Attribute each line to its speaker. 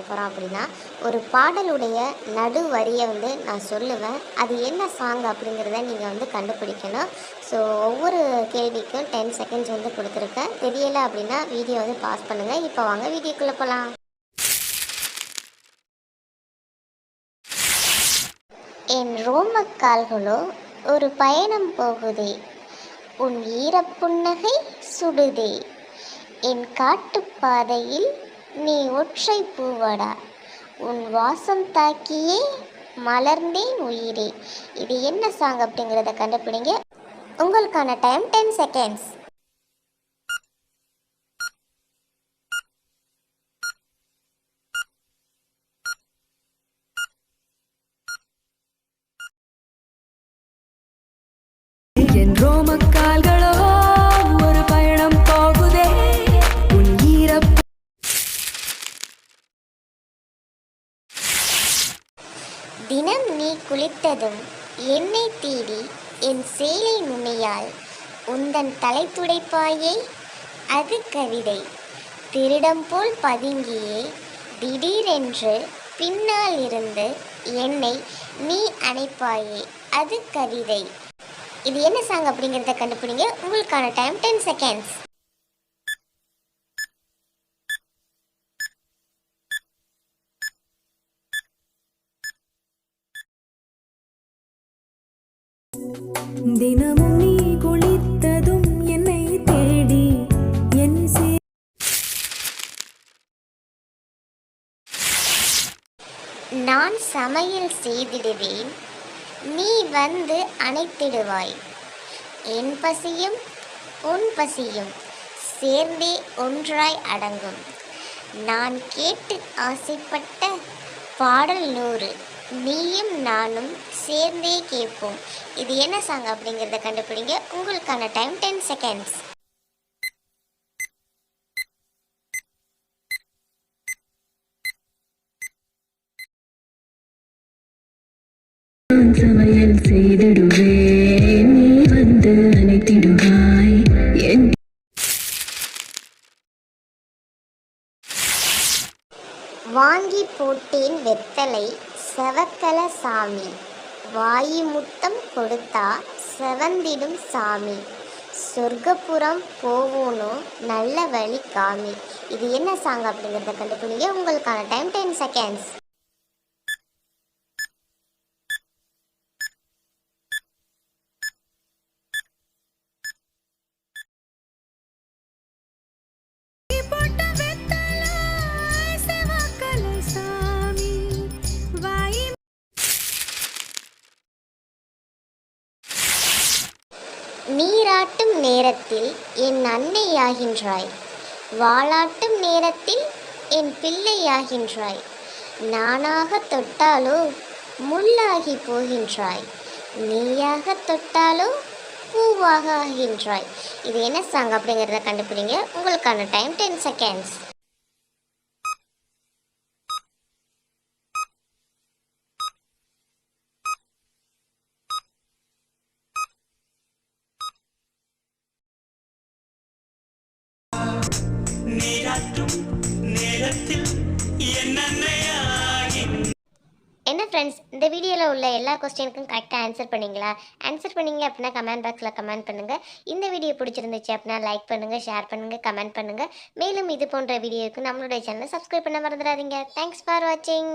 Speaker 1: பார்க்க போகிறோம் அப்படின்னா, ஒரு பாடலுடைய நடு வரியை நான் சொல்லுவேன். அது என்ன சாங் அப்படிங்கிறத நீங்கள் கண்டுபிடிக்கணும். ஸோ ஒவ்வொரு கேள்விக்கும் 10 செகண்ட்ஸ் கொடுத்துருக்கேன். தெரியலை அப்படின்னா வீடியோ பாஸ் பண்ணுங்கள். இப்போ வாங்க வீடியோக்குள்ளே போகலாம். என் ரோமக்கால்களோ ஒரு பயணம் போகுதே, உன் ஈரப்புன்னகை சுடுதே, என் காட்டுப்பாதையில் நீ ஒற்றை பூவடா, உன் வாசம் தாக்கியே மலர்ந்தேன் உயிரே. இது என்ன சாங் அப்படிங்கிறத கண்டுபிடிங்க. உங்களுக்கான டைம் 10 செகண்ட்ஸ்.
Speaker 2: என் ரோமக்கால்களோ ஒரு பயணம் போகுதே, உன் ஈரப்பு.
Speaker 1: தினம் நீ குளித்ததும் என்னை தேடி என் சேலை நுனியால் உந்தன் தலை துடைப்பாயே, அது கவிதை. திருடம் போல் பதுங்கியே திடீரென்று பின்னால் இருந்து என்னை நீ அணைப்பாயே, அது கவிதை. இது என்ன சாங் அப்படிங்கிறத கண்டுபிடிங்க. உங்களுக்கான டைம் 10 செகண்ட்ஸ்.
Speaker 2: தினமும் நீ குளித்ததும் என்னை தேடி என்
Speaker 1: நான் சமையல் செய்திடுவேன், நீ வந்து அணைத்திடுவாய். என் பசியும் உன் பசியும் சேர்ந்தே ஒன்றாய் அடங்கும். நான் கேட்டு ஆசைப்பட்ட பாடல் 100, நீயும் நானும் சேர்ந்தே கேட்போம். இது என்ன சாங் அப்படிங்கிறத கண்டுபிடிங்க. உங்களுக்கான டைம் 10 செகண்ட்ஸ்.
Speaker 2: சமையல் செய்திடுவேன், நீ வந்து அணைத்திடுவாய்.
Speaker 1: வாங்கி போட்டேன் வெத்தலை செவக்கல சாமி, வாயு முத்தம் கொடுத்தா செவந்திடும் சாமி, சொர்க்கப்புறம் போவோனோ நல்ல வழி காமி. இது என்ன சாங் அப்படிங்கிறத கண்டுபிடிங்க. உங்களுக்கான டைம் 10 செகண்ட்ஸ். நீராட்டும் நேரத்தில் என் அன்னையாகின்றாய், வாளாட்டும் நேரத்தில் என் பிள்ளையாகின்றாய், நானாக தொட்டாலோ முள்ளாகி போகின்றாய், நீயாக தொட்டாலோ பூவாக ஆகின்றாய். இது என்ன சாங் அப்படிங்கிறத கண்டுபிடிங்க. உங்களுக்கான டைம் 10 செகண்ட்ஸ். என்ன ஃப்ரெண்ட்ஸ், இந்த வீடியோவில் உள்ள எல்லா கொஸ்டினுக்கும் கரெக்டாக ஆன்சர் பண்ணிங்களா? ஆன்சர் பண்ணிங்க அப்படின்னா கமெண்ட் பாக்ஸில் கமெண்ட் பண்ணுங்கள். இந்த வீடியோ பிடிச்சிருந்துச்சு அப்படின்னா லைக் பண்ணுங்கள், ஷேர் பண்ணுங்கள், கமெண்ட் பண்ணுங்கள். மேலும் இது போன்ற வீடியோவுக்கு நம்மளுடைய சேனலை சப்ஸ்கிரைப் பண்ண மறந்துடாதீங்க. தேங்க்ஸ் ஃபார் வாட்சிங்.